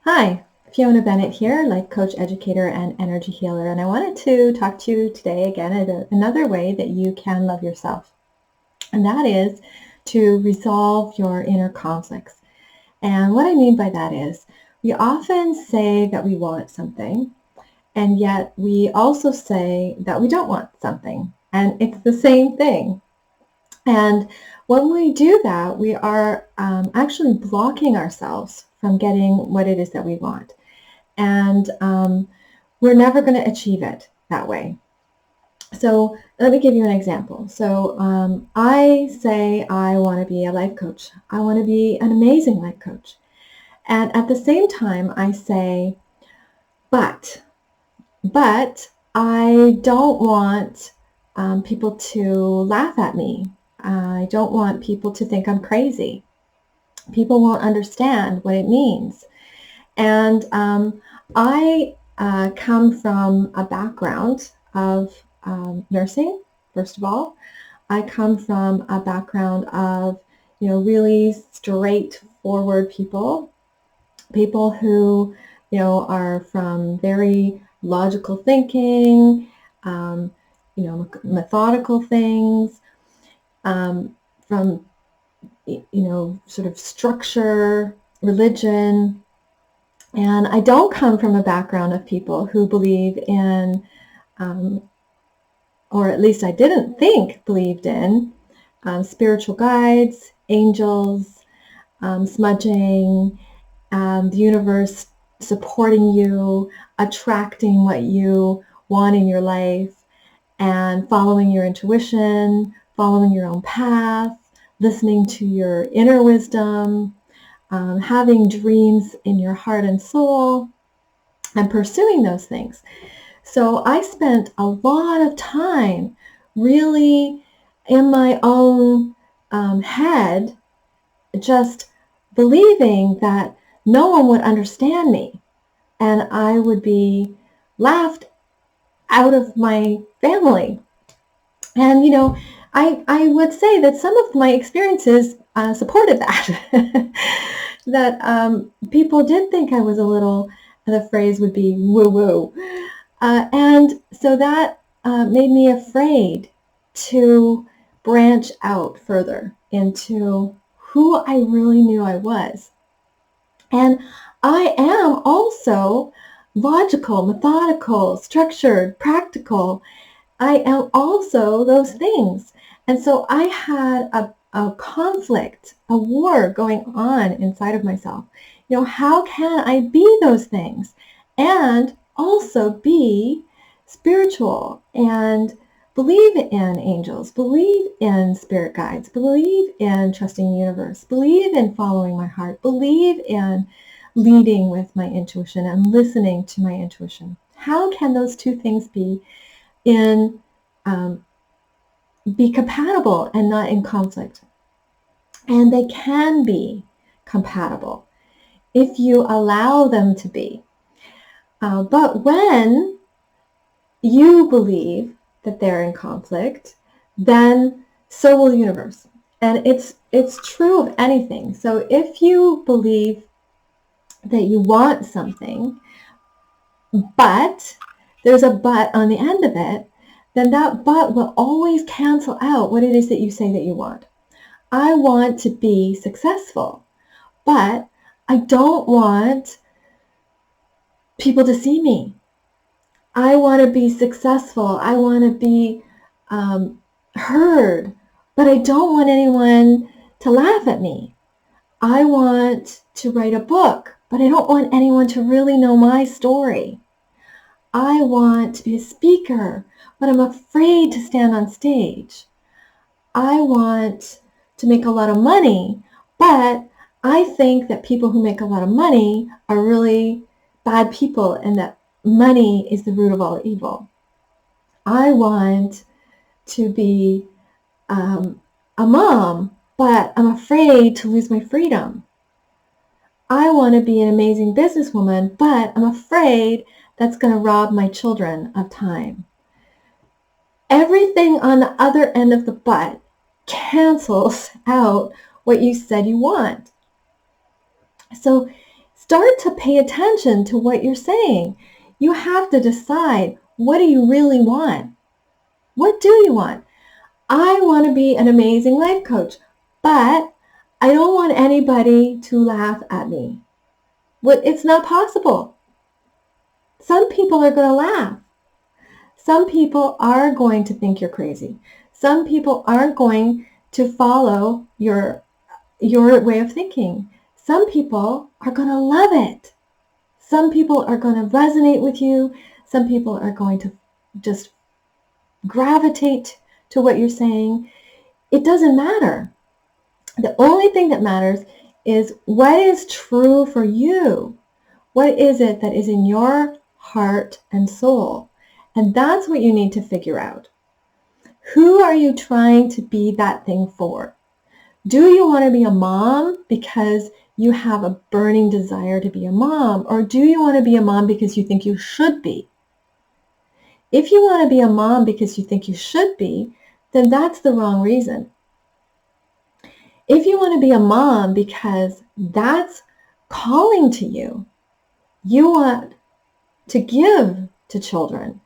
Hi, Fiona Bennett here, life coach, educator, and energy healer. And I wanted to talk to you today again about another way that you can love yourself. And that is to resolve your inner conflicts. And what I mean by that is we often say that we want something, and yet we also say that we don't want something. And it's the same thing. And when we do that, we are actually blocking ourselves from getting what it is that we want. And we're never going to achieve it that way. So let me give you an example. So I say I want to be a life coach. I want to be an amazing life coach. And at the same time, I say, but I don't want people to laugh at me. I don't want people to think I'm crazy. People won't understand what it means. And I come from a background of nursing, first of all. I come from a background of, really straightforward people who, are from very logical thinking, methodical things, from, sort of structure, religion. And I don't come from a background of people who believe in, or at least I didn't think believed in, spiritual guides, angels, smudging, the universe supporting you, attracting what you want in your life, and following your intuition, following your own path, listening to your inner wisdom, having dreams in your heart and soul, and pursuing those things. So I spent a lot of time really in my own head, just believing that no one would understand me, and I would be laughed out of my family. And, I would say that some of my experiences supported that. That people did think I was a little, the phrase would be woo-woo. And so that made me afraid to branch out further into who I really knew I was. And I am also logical, methodical, structured, practical. I am also those things. And so I had a conflict, a war going on inside of myself. How can I be those things and also be spiritual and believe in angels, believe in spirit guides, believe in trusting the universe, believe in following my heart, believe in leading with my intuition and listening to my intuition? How can those two things be compatible and not in conflict? And they can be compatible if you allow them to be. But when you believe that they're in conflict, then so will the universe. And it's true of anything. So if you believe that you want something, but there's a but on the end of it, then that but will always cancel out what it is that you say that you want. I want to be successful, but I don't want people to see me. I want to be successful. I want to be heard, but I don't want anyone to laugh at me. I want to write a book, but I don't want anyone to really know my story. I want to be a speaker, but I'm afraid to stand on stage. I want to make a lot of money, but I think that people who make a lot of money are really bad people and that money is the root of all evil. I want to be a mom, but I'm afraid to lose my freedom. I want to be an amazing businesswoman, but I'm afraid that's going to rob my children of time. Everything on the other end of the but cancels out what you said you want. So start to pay attention to what you're saying. You have to decide, what do you really want? What do you want? I want to be an amazing life coach, but I don't want anybody to laugh at me. It's not possible. Some people are going to laugh. Some people are going to think you're crazy. Some people aren't going to follow your way of thinking. Some people are going to love it. Some people are going to resonate with you. Some people are going to just gravitate to what you're saying. It doesn't matter. The only thing that matters is what is true for you. What is it that is in your heart and soul? And that's what you need to figure out. Who are you trying to be that thing for? Do you want to be a mom because you have a burning desire to be a mom? Or do you want to be a mom because you think you should be? If you want to be a mom because you think you should be, then that's the wrong reason. If you want to be a mom because that's calling to you, you want to give to children,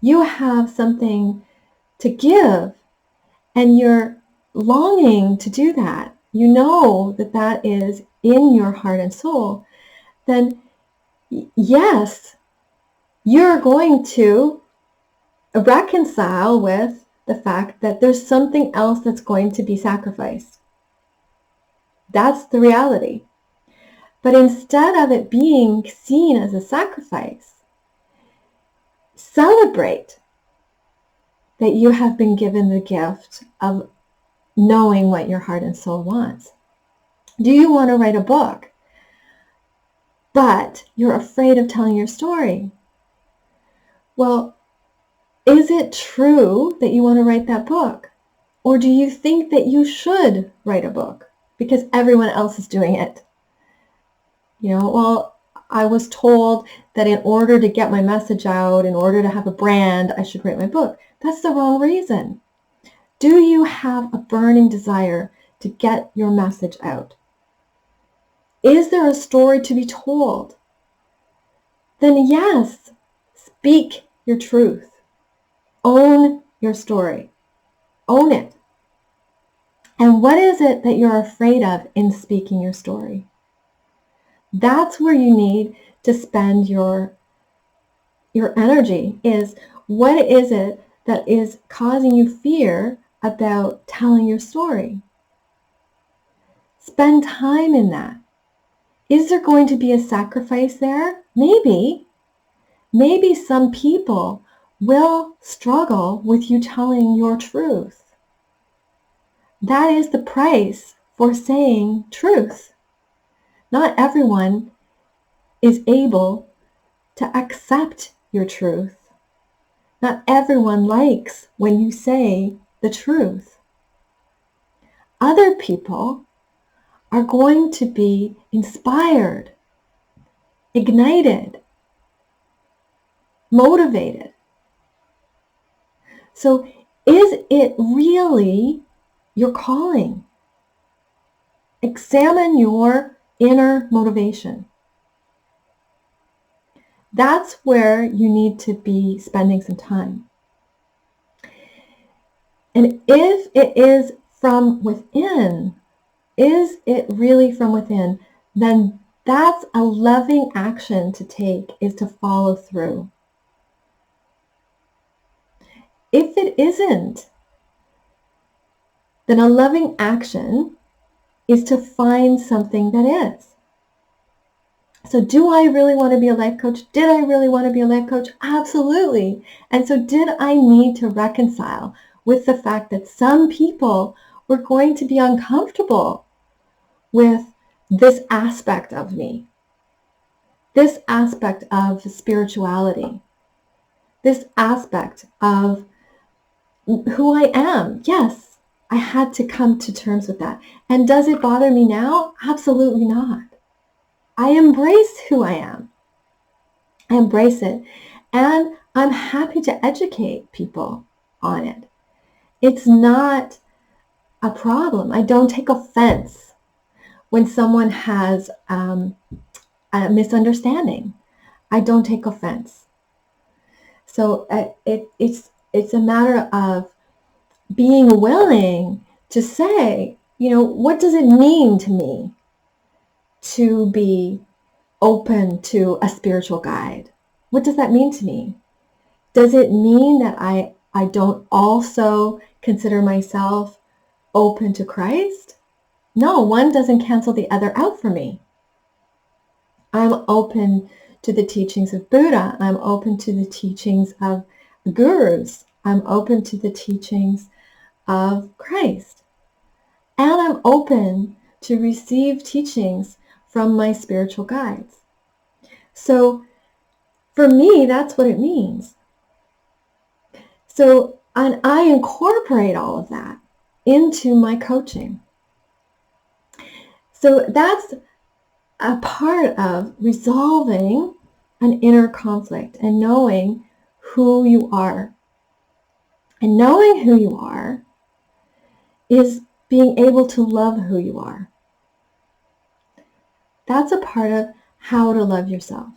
you have something to give, and you're longing to do that, you know that that is in your heart and soul, then yes, you're going to reconcile with the fact that there's something else that's going to be sacrificed. That's the reality. But instead of it being seen as a sacrifice, celebrate that you have been given the gift of knowing what your heart and soul wants. Do you want to write a book, but you're afraid of telling your story? Well, is it true that you want to write that book? Or do you think that you should write a book because everyone else is doing it? Well, I was told that in order to get my message out, in order to have a brand, I should write my book. That's the wrong reason. Do you have a burning desire to get your message out? Is there a story to be told? Then yes, speak your truth. Own your story. Own it. And what is it that you're afraid of in speaking your story? That's where you need to spend your energy, is what is it that is causing you fear about telling your story? Spend time in that. Is there going to be a sacrifice there? Maybe. Maybe some people will struggle with you telling your truth. That is the price for saying truth. Not everyone is able to accept your truth. Not everyone likes when you say the truth. Other people are going to be inspired, ignited, motivated. So is it really your calling? Examine your inner motivation. That's where you need to be spending some time. And if it is from within, is it really from within, then that's a loving action to take, is to follow through. If it isn't, then a loving action is to find something that is. So do I really want to be a life coach? Did I really want to be a life coach? Absolutely. And so did I need to reconcile with the fact that some people were going to be uncomfortable with this aspect of me, this aspect of spirituality, this aspect of who I am? Yes. I had to come to terms with that. And does it bother me now? Absolutely not. I embrace who I am. I embrace it. And I'm happy to educate people on it. It's not a problem. I don't take offense when someone has a misunderstanding. I don't take offense. So it's a matter of being willing to say, what does it mean to me to be open to a spiritual guide? What does that mean to me? Does it mean that I don't also consider myself open to Christ? No, one doesn't cancel the other out for me. I'm open to the teachings of Buddha. I'm open to the teachings of gurus. I'm open to the teachings of Christ. And I'm open to receive teachings from my spiritual guides. So for me, that's what it means. So, and I incorporate all of that into my coaching. So that's a part of resolving an inner conflict and knowing who you are. And knowing who you are is being able to love who you are. That's a part of how to love yourself.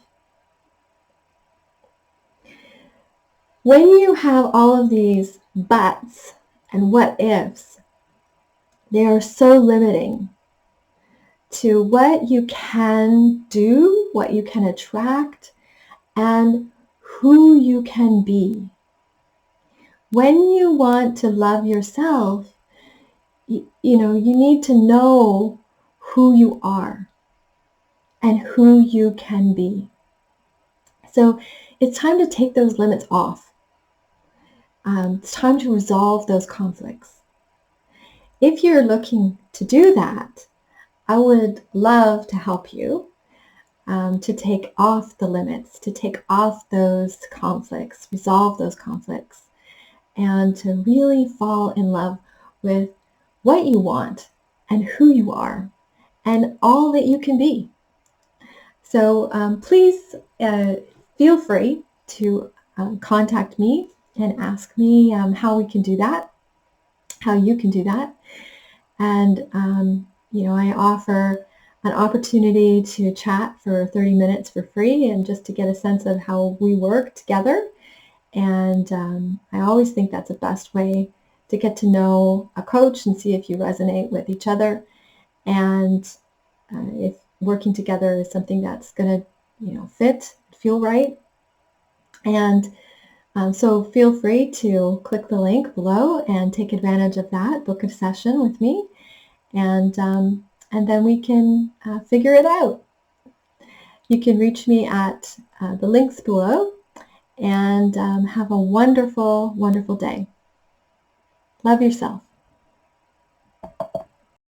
When you have all of these buts and what ifs, they are so limiting to what you can do, what you can attract, and who you can be. When you want to love yourself, you need to know who you are and who you can be. So it's time to take those limits off. It's time to resolve those conflicts. If you're looking to do that, I would love to help you to take off the limits, to take off those conflicts, resolve those conflicts, and to really fall in love with what you want and who you are and all that you can be. So please feel free to contact me and ask me how we can do that, how you can do that. And, I offer an opportunity to chat for 30 minutes for free and just to get a sense of how we work together. And I always think that's the best way to get to know a coach and see if you resonate with each other. And if working together is something that's going to, feel right. And so feel free to click the link below and take advantage of that, book a session with me, and then we can figure it out. You can reach me at the links below, and have a wonderful, wonderful day. Love yourself.